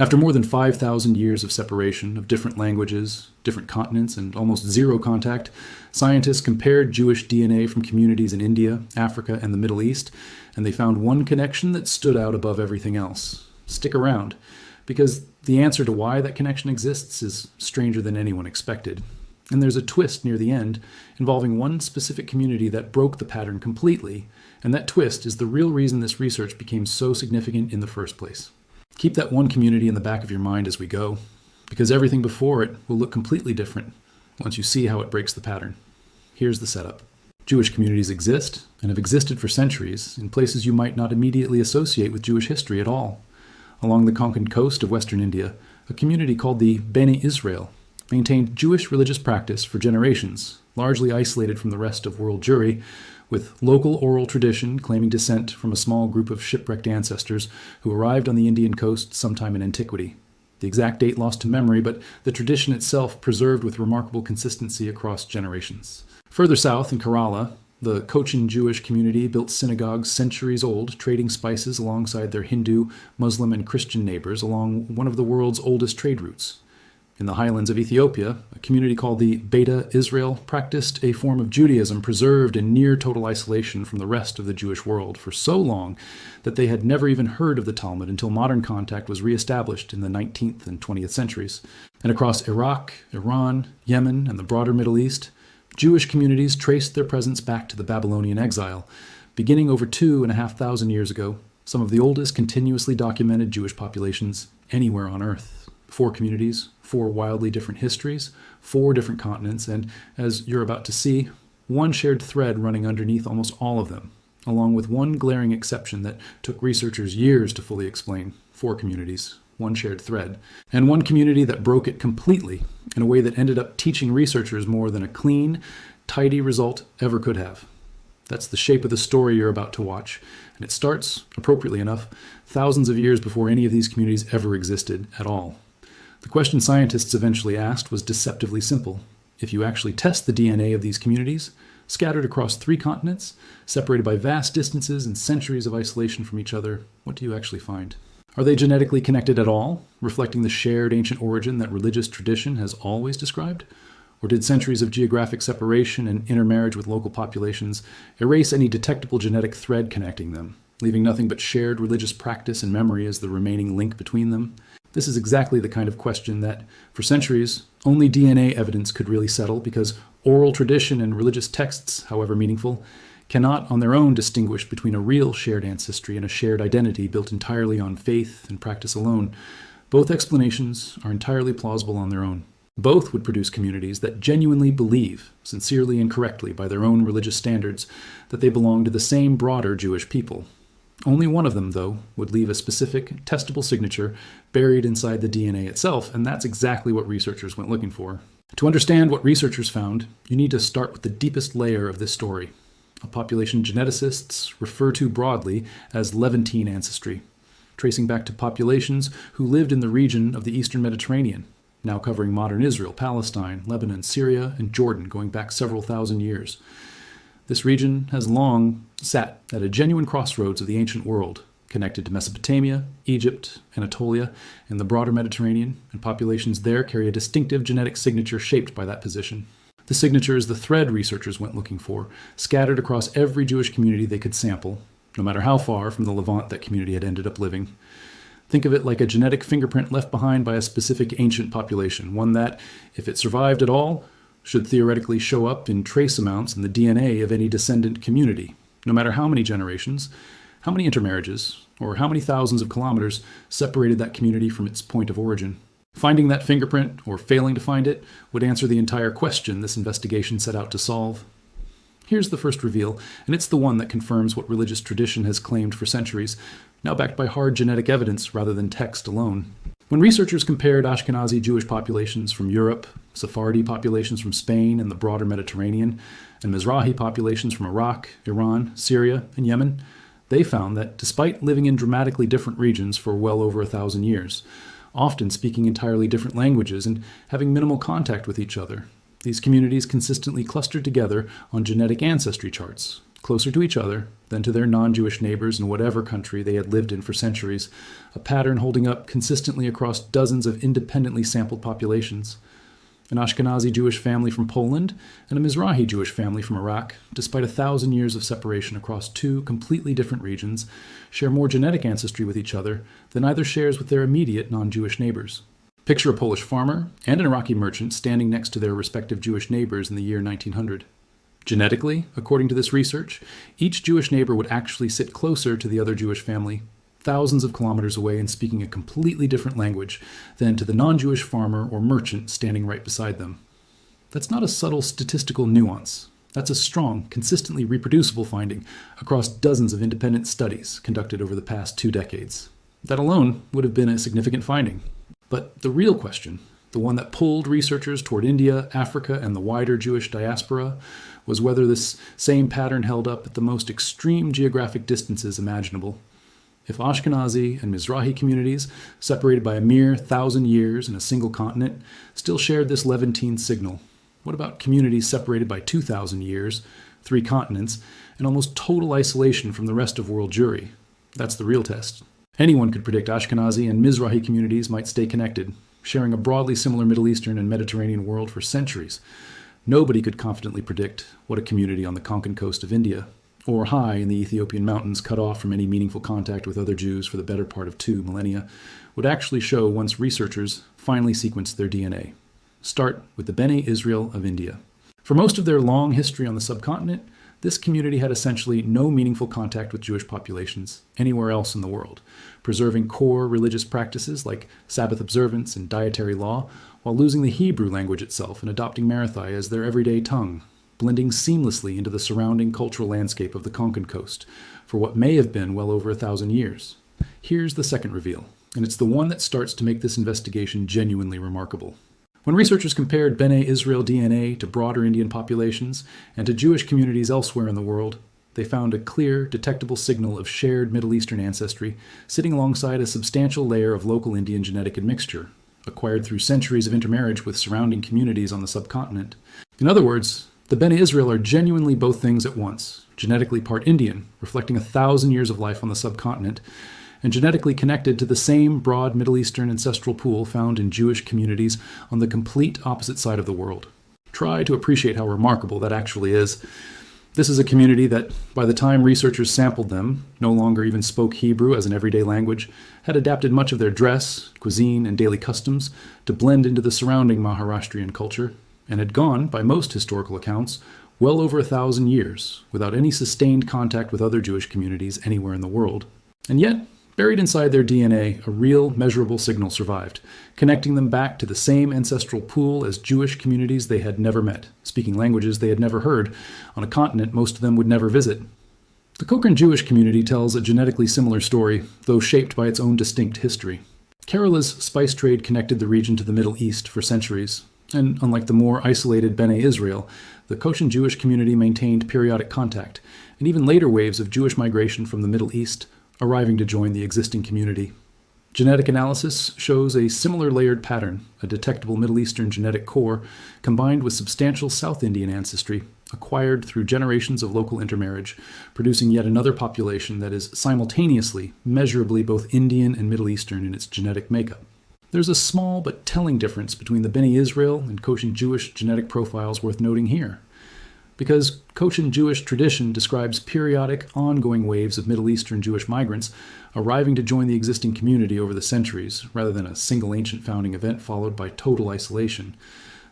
After more than 5,000 years of separation of different languages, different continents, and almost zero contact, scientists compared Jewish DNA from communities in India, Africa, and the Middle East, and they found one connection that stood out above everything else. Stick around, because the answer to why that connection exists is stranger than anyone expected. And there's a twist near the end involving one specific community that broke the pattern completely, and that twist is the real reason this research became so significant in the first place. Keep that one community in the back of your mind as we go, because everything before it will look completely different once you see how it breaks the pattern. Here's the setup. Jewish communities exist, and have existed for centuries, in places you might not immediately associate with Jewish history at all. Along the Konkan coast of western India, a community called the Bene Israel maintained Jewish religious practice for generations, largely isolated from the rest of world Jewry, with local oral tradition claiming descent from a small group of shipwrecked ancestors who arrived on the Indian coast sometime in antiquity. The exact date lost to memory, but the tradition itself preserved with remarkable consistency across generations. Further south in Kerala, the Cochin Jewish community built synagogues centuries old, trading spices alongside their Hindu, Muslim, and Christian neighbors along one of the world's oldest trade routes. In the highlands of Ethiopia, a community called the Bene Israel practiced a form of Judaism preserved in near total isolation from the rest of the Jewish world for so long that they had never even heard of the Talmud until modern contact was reestablished in the 19th and 20th centuries. And across Iraq, Iran, Yemen, and the broader Middle East, Jewish communities traced their presence back to the Babylonian exile, beginning over 2,500 years ago, some of the oldest continuously documented Jewish populations anywhere on Earth. 4 communities, 4 wildly different histories, 4 different continents, and, as you're about to see, one shared thread running underneath almost all of them, along with one glaring exception that took researchers years to fully explain. 4 communities, one shared thread, and one community that broke it completely in a way that ended up teaching researchers more than a clean, tidy result ever could have. That's the shape of the story you're about to watch, and it starts, appropriately enough, thousands of years before any of these communities ever existed at all. The question scientists eventually asked was deceptively simple. If you actually test the DNA of these communities, scattered across 3 continents, separated by vast distances and centuries of isolation from each other, what do you actually find? Are they genetically connected at all, reflecting the shared ancient origin that religious tradition has always described? Or did centuries of geographic separation and intermarriage with local populations erase any detectable genetic thread connecting them, leaving nothing but shared religious practice and memory as the remaining link between them? This is exactly the kind of question that, for centuries, only DNA evidence could really settle, because oral tradition and religious texts, however meaningful, cannot on their own distinguish between a real shared ancestry and a shared identity built entirely on faith and practice alone. Both explanations are entirely plausible on their own. Both would produce communities that genuinely believe, sincerely and correctly by their own religious standards, that they belong to the same broader Jewish people. Only one of them, though, would leave a specific, testable signature buried inside the DNA itself, and that's exactly what researchers went looking for. To understand what researchers found, you need to start with the deepest layer of this story, a population geneticists refer to broadly as Levantine ancestry, tracing back to populations who lived in the region of the eastern Mediterranean, now covering modern Israel, Palestine, Lebanon, Syria, and Jordan, going back several thousand years. This region has long sat at a genuine crossroads of the ancient world, connected to Mesopotamia, Egypt, Anatolia, and the broader Mediterranean, and populations there carry a distinctive genetic signature shaped by that position. The signature is the thread researchers went looking for, scattered across every Jewish community they could sample, no matter how far from the Levant that community had ended up living. Think of it like a genetic fingerprint left behind by a specific ancient population, one that, if it survived at all, should theoretically show up in trace amounts in the DNA of any descendant community, no matter how many generations, how many intermarriages, or how many thousands of kilometers separated that community from its point of origin. Finding that fingerprint, or failing to find it, would answer the entire question this investigation set out to solve. Here's the first reveal, and it's the one that confirms what religious tradition has claimed for centuries, now backed by hard genetic evidence rather than text alone. When researchers compared Ashkenazi Jewish populations from Europe, Sephardi populations from Spain and the broader Mediterranean, and Mizrahi populations from Iraq, Iran, Syria, and Yemen, they found that despite living in dramatically different regions for well over 1,000 years, often speaking entirely different languages and having minimal contact with each other, these communities consistently clustered together on genetic ancestry charts, closer to each other than to their non-Jewish neighbors in whatever country they had lived in for centuries, a pattern holding up consistently across dozens of independently sampled populations. An Ashkenazi Jewish family from Poland and a Mizrahi Jewish family from Iraq, despite 1,000 years of separation across two completely different regions, share more genetic ancestry with each other than either shares with their immediate non-Jewish neighbors. Picture a Polish farmer and an Iraqi merchant standing next to their respective Jewish neighbors in the year 1900. Genetically, according to this research, each Jewish neighbor would actually sit closer to the other Jewish family, thousands of kilometers away and speaking a completely different language than to the non-Jewish farmer or merchant standing right beside them. That's not a subtle statistical nuance. That's a strong, consistently reproducible finding across dozens of independent studies conducted over the past 2 decades. That alone would have been a significant finding. But the real question, the one that pulled researchers toward India, Africa, and the wider Jewish diaspora, was whether this same pattern held up at the most extreme geographic distances imaginable. If Ashkenazi and Mizrahi communities, separated by a mere 1,000 years in a single continent, still shared this Levantine signal, what about communities separated by 2,000 years, 3 continents, and almost total isolation from the rest of world Jewry? That's the real test. Anyone could predict Ashkenazi and Mizrahi communities might stay connected, sharing a broadly similar Middle Eastern and Mediterranean world for centuries. Nobody could confidently predict what a community on the Konkan coast of India, or high in the Ethiopian mountains cut off from any meaningful contact with other Jews for the better part of 2 millennia, would actually show once researchers finally sequenced their DNA. Start with the Bene Israel of India. For most of their long history on the subcontinent, this community had essentially no meaningful contact with Jewish populations anywhere else in the world, preserving core religious practices like Sabbath observance and dietary law, while losing the Hebrew language itself and adopting Marathi as their everyday tongue, blending seamlessly into the surrounding cultural landscape of the Konkan coast for what may have been well over 1,000 years. Here's the second reveal, and it's the one that starts to make this investigation genuinely remarkable. When researchers compared Bene Israel DNA to broader Indian populations and to Jewish communities elsewhere in the world, they found a clear, detectable signal of shared Middle Eastern ancestry sitting alongside a substantial layer of local Indian genetic admixture, acquired through centuries of intermarriage with surrounding communities on the subcontinent. In other words, the Bene Israel are genuinely both things at once, genetically part Indian, reflecting 1,000 years of life on the subcontinent, and genetically connected to the same broad Middle Eastern ancestral pool found in Jewish communities on the complete opposite side of the world. Try to appreciate how remarkable that actually is. This is a community that, by the time researchers sampled them, no longer even spoke Hebrew as an everyday language, had adapted much of their dress, cuisine, and daily customs to blend into the surrounding Maharashtrian culture, and had gone, by most historical accounts, well over 1,000 years without any sustained contact with other Jewish communities anywhere in the world. And yet, buried inside their DNA, a real, measurable signal survived, connecting them back to the same ancestral pool as Jewish communities they had never met, speaking languages they had never heard, on a continent most of them would never visit. The Konkan Jewish community tells a genetically similar story, though shaped by its own distinct history. Kerala's spice trade connected the region to the Middle East for centuries, and unlike the more isolated Bene Israel, the Koshin Jewish community maintained periodic contact, and even later waves of Jewish migration from the Middle East arriving to join the existing community. Genetic analysis shows a similar layered pattern, a detectable Middle Eastern genetic core, combined with substantial South Indian ancestry, acquired through generations of local intermarriage, producing yet another population that is simultaneously, measurably both Indian and Middle Eastern in its genetic makeup. There's a small but telling difference between the Bene Israel and Koshin Jewish genetic profiles worth noting here. Because Koshin Jewish tradition describes periodic, ongoing waves of Middle Eastern Jewish migrants arriving to join the existing community over the centuries, rather than a single ancient founding event followed by total isolation.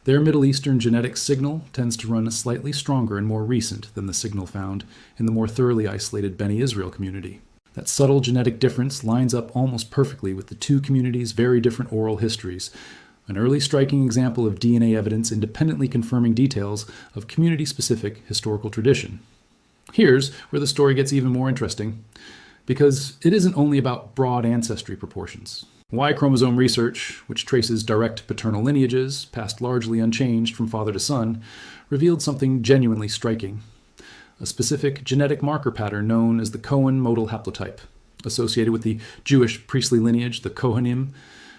Their Middle Eastern genetic signal tends to run slightly stronger and more recent than the signal found in the more thoroughly isolated Bene Israel community. That subtle genetic difference lines up almost perfectly with the two communities' very different oral histories, an early striking example of DNA evidence independently confirming details of community-specific historical tradition. Here's where the story gets even more interesting, because it isn't only about broad ancestry proportions. Y chromosome research, which traces direct paternal lineages, passed largely unchanged from father to son, revealed something genuinely striking. A specific genetic marker pattern known as the Cohen modal haplotype, associated with the Jewish priestly lineage, the Kohanim,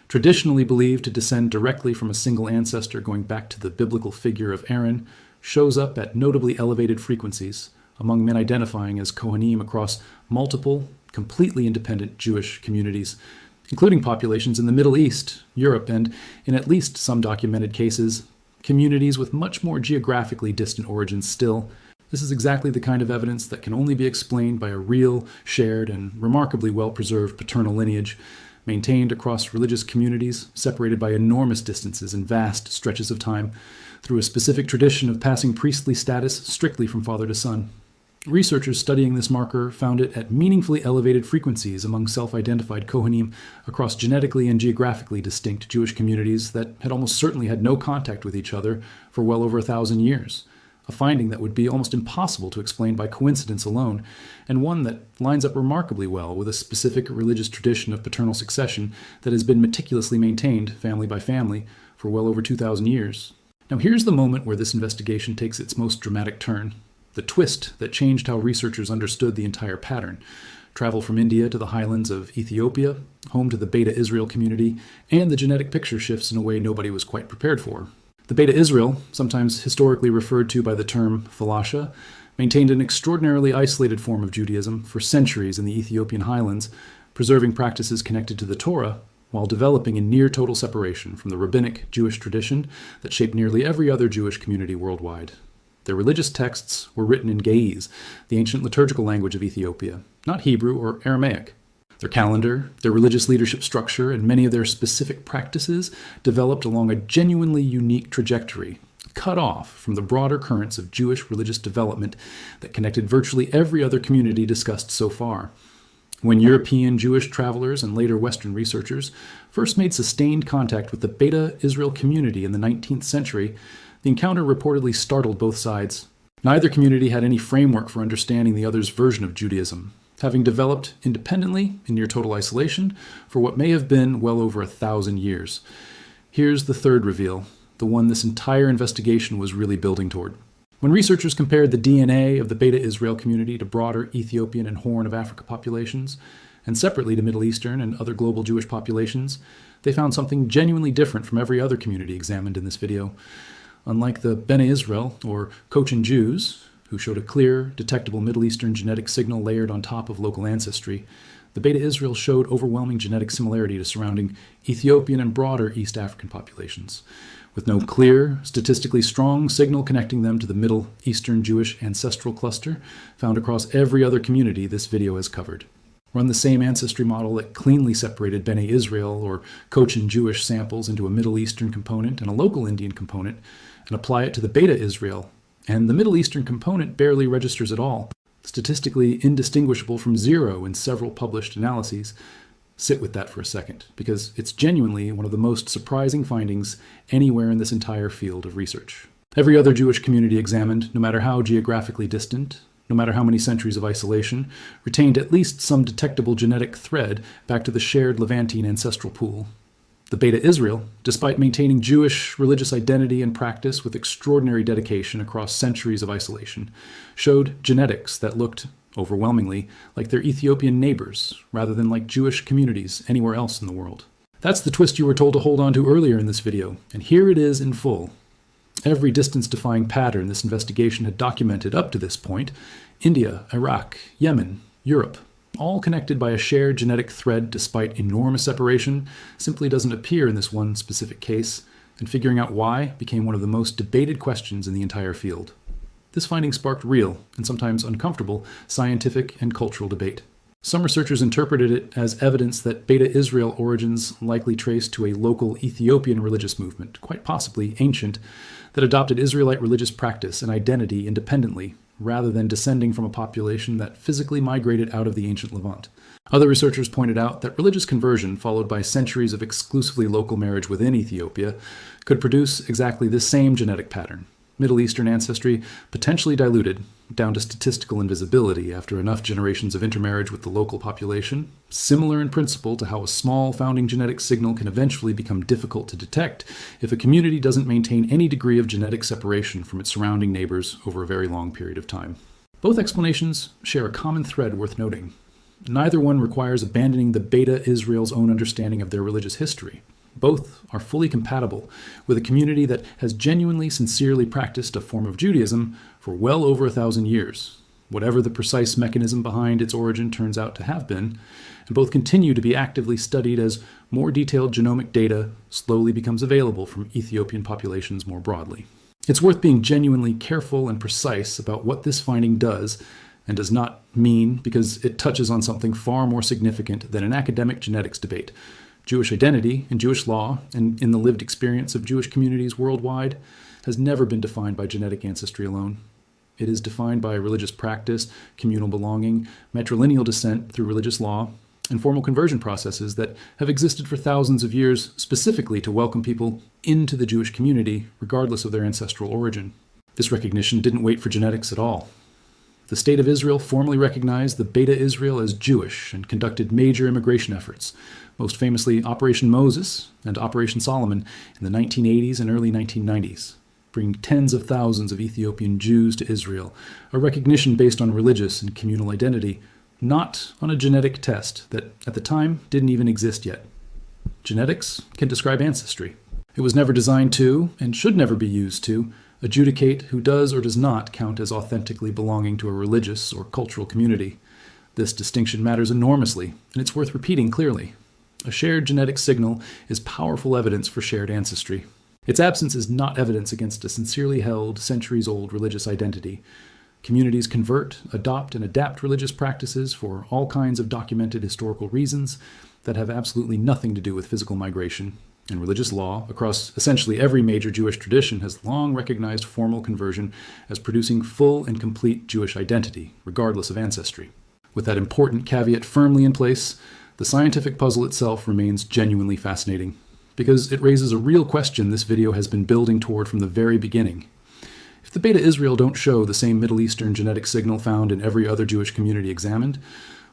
traditionally believed to descend directly from a single ancestor going back to the biblical figure of Aaron, shows up at notably elevated frequencies among men identifying as Kohanim across multiple, completely independent Jewish communities, including populations in the Middle East, Europe, and, in at least some documented cases, communities with much more geographically distant origins still. This is exactly the kind of evidence that can only be explained by a real, shared, and remarkably well-preserved paternal lineage, maintained across religious communities, separated by enormous distances and vast stretches of time, through a specific tradition of passing priestly status strictly from father to son. Researchers studying this marker found it at meaningfully elevated frequencies among self-identified Kohanim across genetically and geographically distinct Jewish communities that had almost certainly had no contact with each other for well over 1,000 years. A finding that would be almost impossible to explain by coincidence alone, and one that lines up remarkably well with a specific religious tradition of paternal succession that has been meticulously maintained, family by family, for well over 2,000 years. Now here's the moment where this investigation takes its most dramatic turn. The twist that changed how researchers understood the entire pattern. Travel from India to the highlands of Ethiopia, home to the Bene Israel community, and the genetic picture shifts in a way nobody was quite prepared for. The Bene Israel, sometimes historically referred to by the term Falasha, maintained an extraordinarily isolated form of Judaism for centuries in the Ethiopian highlands, preserving practices connected to the Torah, while developing in near total separation from the rabbinic Jewish tradition that shaped nearly every other Jewish community worldwide. Their religious texts were written in Ge'ez, the ancient liturgical language of Ethiopia, not Hebrew or Aramaic. Their calendar, their religious leadership structure, and many of their specific practices developed along a genuinely unique trajectory, cut off from the broader currents of Jewish religious development that connected virtually every other community discussed so far. When European Jewish travelers and later Western researchers first made sustained contact with the Bene Israel community in the 19th century, the encounter reportedly startled both sides. Neither community had any framework for understanding the other's version of Judaism, having developed independently in near total isolation for what may have been well over 1,000 years. Here's the third reveal, the one this entire investigation was really building toward. When researchers compared the DNA of the Bene Israel community to broader Ethiopian and Horn of Africa populations, and separately to Middle Eastern and other global Jewish populations, they found something genuinely different from every other community examined in this video. Unlike the Bene Israel, or Cochin Jews, who showed a clear, detectable Middle Eastern genetic signal layered on top of local ancestry, the Bene Israel showed overwhelming genetic similarity to surrounding Ethiopian and broader East African populations, with no clear, statistically strong signal connecting them to the Middle Eastern Jewish ancestral cluster found across every other community this video has covered. Run the same ancestry model that cleanly separated Bene Israel or Cochin Jewish samples into a Middle Eastern component and a local Indian component, and apply it to the Beta Israel, and the Middle Eastern component barely registers at all, statistically indistinguishable from zero in several published analyses. Sit with that for a second, because it's genuinely one of the most surprising findings anywhere in this entire field of research. Every other Jewish community examined, no matter how geographically distant, no matter how many centuries of isolation, retained at least some detectable genetic thread back to the shared Levantine ancestral pool. The Beta Israel, despite maintaining Jewish religious identity and practice with extraordinary dedication across centuries of isolation, showed genetics that looked, overwhelmingly, like their Ethiopian neighbors, rather than like Jewish communities anywhere else in the world. That's the twist you were told to hold on to earlier in this video, and here it is in full. Every distance-defying pattern this investigation had documented up to this point, India, Iraq, Yemen, Europe, all connected by a shared genetic thread despite enormous separation, simply doesn't appear in this one specific case, and figuring out why became one of the most debated questions in the entire field. This finding sparked real, and sometimes uncomfortable, scientific and cultural debate. Some researchers interpreted it as evidence that Beta Israel origins likely traced to a local Ethiopian religious movement, quite possibly ancient, that adopted Israelite religious practice and identity independently, rather than descending from a population that physically migrated out of the ancient Levant. Other researchers pointed out that religious conversion, followed by centuries of exclusively local marriage within Ethiopia, could produce exactly this same genetic pattern. Middle Eastern ancestry potentially diluted down to statistical invisibility after enough generations of intermarriage with the local population, similar in principle to how a small founding genetic signal can eventually become difficult to detect if a community doesn't maintain any degree of genetic separation from its surrounding neighbors over a very long period of time. Both explanations share a common thread worth noting. Neither one requires abandoning the Beta Israel's own understanding of their religious history. Both are fully compatible with a community that has genuinely, sincerely practiced a form of Judaism for well over 1,000 years. whatever the precise mechanism behind its origin turns out to have been, and both continue to be actively studied as more detailed genomic data slowly becomes available from Ethiopian populations more broadly. It's worth being genuinely careful and precise about what this finding does and does not mean, because it touches on something far more significant than an academic genetics debate. Jewish identity in Jewish law and in the lived experience of Jewish communities worldwide has never been defined by genetic ancestry alone. It is defined by religious practice, communal belonging, matrilineal descent through religious law, and formal conversion processes that have existed for thousands of years specifically to welcome people into the Jewish community, regardless of their ancestral origin. This recognition didn't wait for genetics at all. The State of Israel formally recognized the Bene Israel as Jewish and conducted major immigration efforts, most famously Operation Moses and Operation Solomon in the 1980s and early 1990s, bringing tens of thousands of Ethiopian Jews to Israel, a recognition based on religious and communal identity, not on a genetic test that, at the time, didn't even exist yet. Genetics can describe ancestry. It was never designed to, and should never be used to, adjudicate who does or does not count as authentically belonging to a religious or cultural community. This distinction matters enormously, and it's worth repeating clearly. A shared genetic signal is powerful evidence for shared ancestry. Its absence is not evidence against a sincerely held, centuries-old religious identity. Communities convert, adopt, and adapt religious practices for all kinds of documented historical reasons that have absolutely nothing to do with physical migration. And religious law, across essentially every major Jewish tradition, has long recognized formal conversion as producing full and complete Jewish identity, regardless of ancestry. With that important caveat firmly in place, the scientific puzzle itself remains genuinely fascinating, because it raises a real question this video has been building toward from the very beginning. If the Bene Israel don't show the same Middle Eastern genetic signal found in every other Jewish community examined,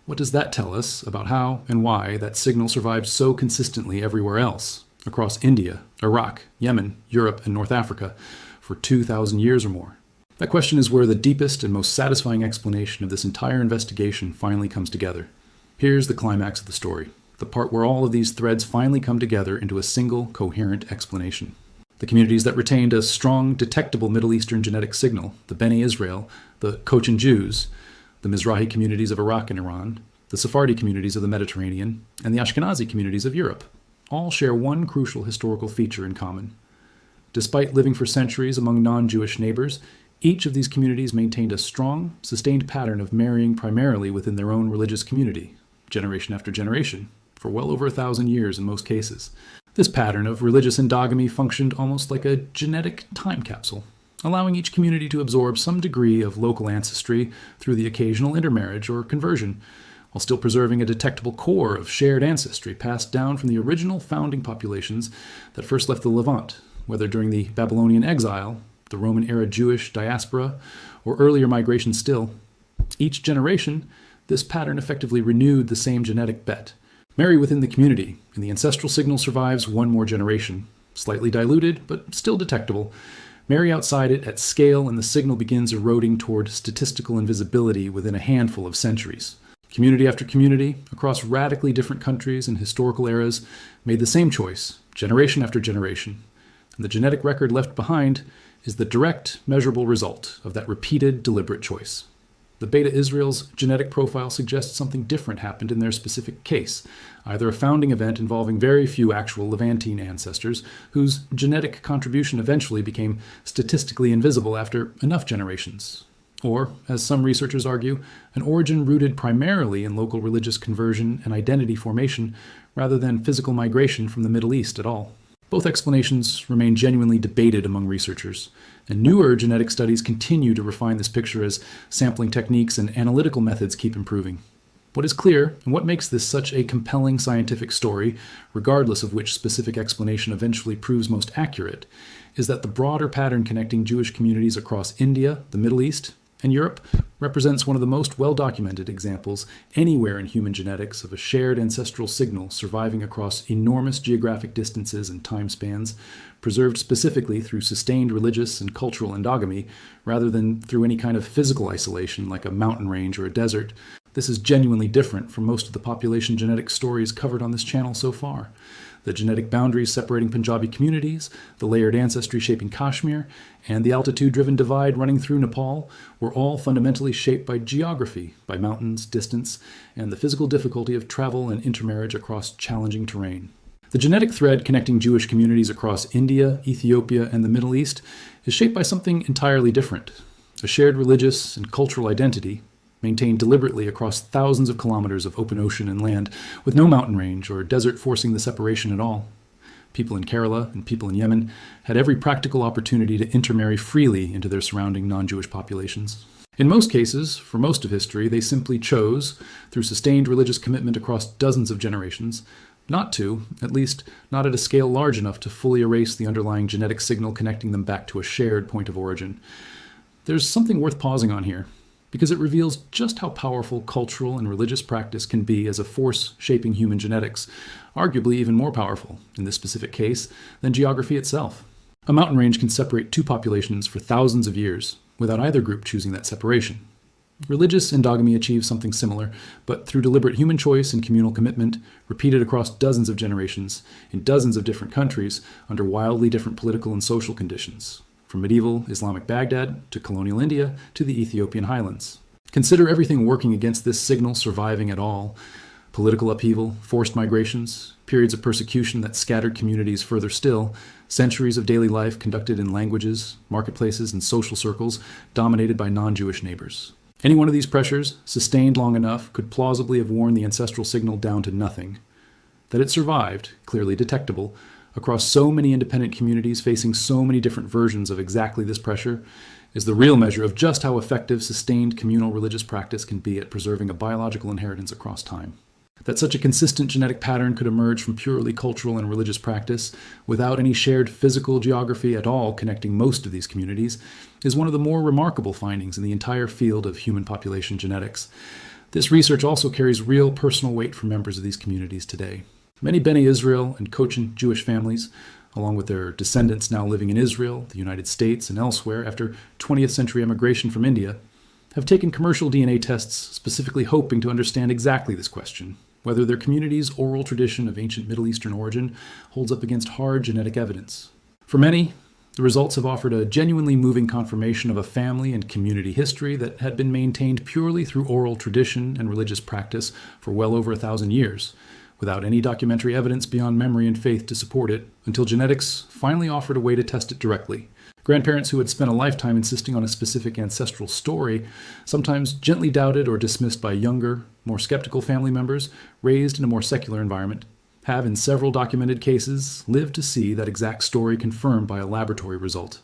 what does that tell us about how and why that signal survived so consistently everywhere else, across India, Iraq, Yemen, Europe, and North Africa, for 2,000 years or more? That question is where the deepest and most satisfying explanation of this entire investigation finally comes together. Here's the climax of the story, the part where all of these threads finally come together into a single, coherent explanation. The communities that retained a strong, detectable Middle Eastern genetic signal, the Bene Israel, the Cochin Jews, the Mizrahi communities of Iraq and Iran, the Sephardi communities of the Mediterranean, and the Ashkenazi communities of Europe, all share one crucial historical feature in common. Despite living for centuries among non-Jewish neighbors, each of these communities maintained a strong, sustained pattern of marrying primarily within their own religious community, generation after generation, for well over 1,000 years in most cases. This pattern of religious endogamy functioned almost like a genetic time capsule, allowing each community to absorb some degree of local ancestry through the occasional intermarriage or conversion, while still preserving a detectable core of shared ancestry passed down from the original founding populations that first left the Levant, whether during the Babylonian exile, the Roman-era Jewish diaspora, or earlier migration still. Each generation, this pattern effectively renewed the same genetic bet. Marry within the community, and the ancestral signal survives one more generation, slightly diluted, but still detectable. Marry outside it at scale, and the signal begins eroding toward statistical invisibility within a handful of centuries. Community after community, across radically different countries and historical eras, made the same choice, generation after generation. And the genetic record left behind is the direct, measurable result of that repeated, deliberate choice. The Bene Israel's genetic profile suggests something different happened in their specific case, either a founding event involving very few actual Levantine ancestors, whose genetic contribution eventually became statistically invisible after enough generations, or, as some researchers argue, an origin rooted primarily in local religious conversion and identity formation rather than physical migration from the Middle East at all. Both explanations remain genuinely debated among researchers, and newer genetic studies continue to refine this picture as sampling techniques and analytical methods keep improving. What is clear, and what makes this such a compelling scientific story, regardless of which specific explanation eventually proves most accurate, is that the broader pattern connecting Jewish communities across India, the Middle East, and Europe represents one of the most well-documented examples anywhere in human genetics of a shared ancestral signal surviving across enormous geographic distances and time spans, preserved specifically through sustained religious and cultural endogamy rather than through any kind of physical isolation like a mountain range or a desert. This is genuinely different from most of the population genetic stories covered on this channel so far. the genetic boundaries separating Punjabi communities, the layered ancestry shaping Kashmir, and the altitude-driven divide running through Nepal were all fundamentally shaped by geography, by mountains, distance, and the physical difficulty of travel and intermarriage across challenging terrain. The genetic thread connecting Jewish communities across India, Ethiopia, and the Middle East is shaped by something entirely different: a shared religious and cultural identity, maintained deliberately across thousands of kilometers of open ocean and land, with no mountain range or desert forcing the separation at all. People in Kerala and people in Yemen had every practical opportunity to intermarry freely into their surrounding non-Jewish populations. In most cases, for most of history, they simply chose, through sustained religious commitment across dozens of generations, not to, at least not at a scale large enough to fully erase the underlying genetic signal connecting them back to a shared point of origin. There's something worth pausing on here, because it reveals just how powerful cultural and religious practice can be as a force shaping human genetics, arguably even more powerful, in this specific case, than geography itself. A mountain range can separate two populations for thousands of years, without either group choosing that separation. Religious endogamy achieves something similar, but through deliberate human choice and communal commitment, repeated across dozens of generations, in dozens of different countries, under wildly different political and social conditions, from medieval Islamic Baghdad to colonial India to the Ethiopian highlands. Consider everything working against this signal surviving at all: political upheaval, forced migrations, periods of persecution that scattered communities further still, centuries of daily life conducted in languages, marketplaces, and social circles dominated by non-Jewish neighbors. Any one of these pressures, sustained long enough, could plausibly have worn the ancestral signal down to nothing. That it survived, clearly detectable, across so many independent communities facing so many different versions of exactly this pressure, is the real measure of just how effective sustained communal religious practice can be at preserving a biological inheritance across time. That such a consistent genetic pattern could emerge from purely cultural and religious practice, without any shared physical geography at all connecting most of these communities, is one of the more remarkable findings in the entire field of human population genetics. This research also carries real personal weight for members of these communities today. Many Bene Israel and Cochin Jewish families, along with their descendants now living in Israel, the United States, and elsewhere after 20th century emigration from India, have taken commercial DNA tests specifically hoping to understand exactly this question: whether their community's oral tradition of ancient Middle Eastern origin holds up against hard genetic evidence. For many, the results have offered a genuinely moving confirmation of a family and community history that had been maintained purely through oral tradition and religious practice for well over 1,000 years, without any documentary evidence beyond memory and faith to support it, until genetics finally offered a way to test it directly. Grandparents who had spent a lifetime insisting on a specific ancestral story, sometimes gently doubted or dismissed by younger, more skeptical family members raised in a more secular environment, have in several documented cases lived to see that exact story confirmed by a laboratory result,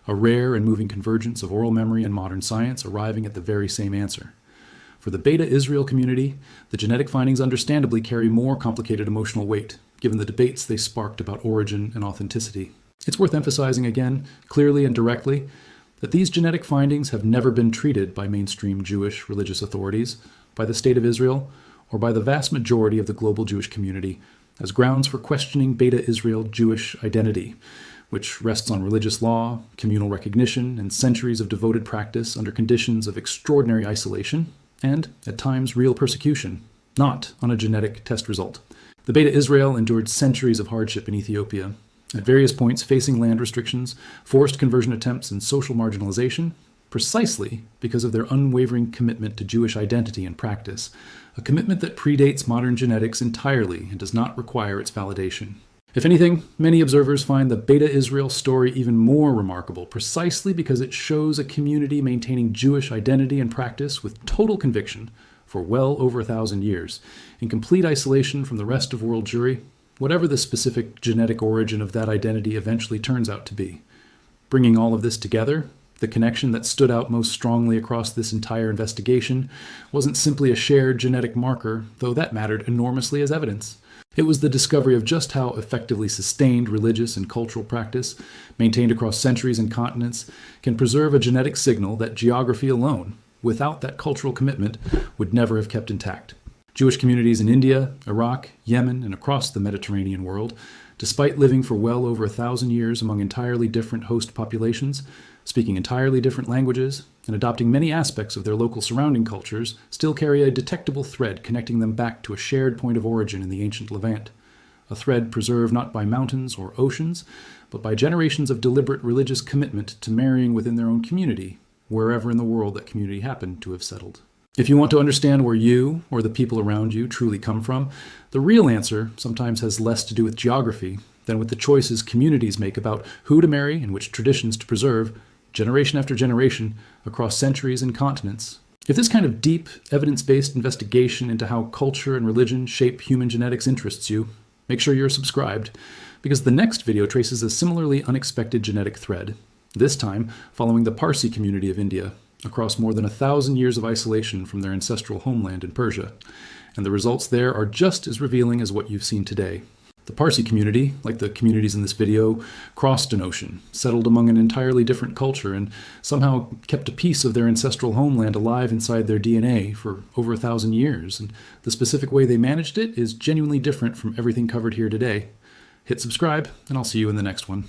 a rare and moving convergence of oral memory and modern science arriving at the very same answer. For the Beta Israel community, the genetic findings understandably carry more complicated emotional weight, given the debates they sparked about origin and authenticity. It's worth emphasizing again, clearly and directly, that these genetic findings have never been treated by mainstream Jewish religious authorities, by the State of Israel, or by the vast majority of the global Jewish community as grounds for questioning Beta Israel Jewish identity, which rests on religious law, communal recognition, and centuries of devoted practice under conditions of extraordinary isolation, and, at times, real persecution, not on a genetic test result. The Beta Israel endured centuries of hardship in Ethiopia, at various points facing land restrictions, forced conversion attempts, and social marginalization, precisely because of their unwavering commitment to Jewish identity and practice, a commitment that predates modern genetics entirely and does not require its validation. If anything, many observers find the Beta Israel story even more remarkable, precisely because it shows a community maintaining Jewish identity and practice with total conviction for well over 1,000 years, in complete isolation from the rest of world Jewry, whatever the specific genetic origin of that identity eventually turns out to be. Bringing all of this together, the connection that stood out most strongly across this entire investigation wasn't simply a shared genetic marker, though that mattered enormously as evidence. It was the discovery of just how effectively sustained religious and cultural practice, maintained across centuries and continents, can preserve a genetic signal that geography alone, without that cultural commitment, would never have kept intact. Jewish communities in India, Iraq, Yemen, and across the Mediterranean world, despite living for well over 1,000 years among entirely different host populations, speaking entirely different languages, and adopting many aspects of their local surrounding cultures, still carry a detectable thread connecting them back to a shared point of origin in the ancient Levant, a thread preserved not by mountains or oceans, but by generations of deliberate religious commitment to marrying within their own community, wherever in the world that community happened to have settled. If you want to understand where you or the people around you truly come from, the real answer sometimes has less to do with geography than with the choices communities make about who to marry and which traditions to preserve, generation after generation, across centuries and continents. If this kind of deep, evidence-based investigation into how culture and religion shape human genetics interests you, make sure you're subscribed, because the next video traces a similarly unexpected genetic thread, this time following the Parsi community of India, across more than 1,000 years of isolation from their ancestral homeland in Persia. And the results there are just as revealing as what you've seen today. The Parsi community, like the communities in this video, crossed an ocean, settled among an entirely different culture, and somehow kept a piece of their ancestral homeland alive inside their DNA for over 1,000 years. And the specific way they managed it is genuinely different from everything covered here today. Hit subscribe, and I'll see you in the next one.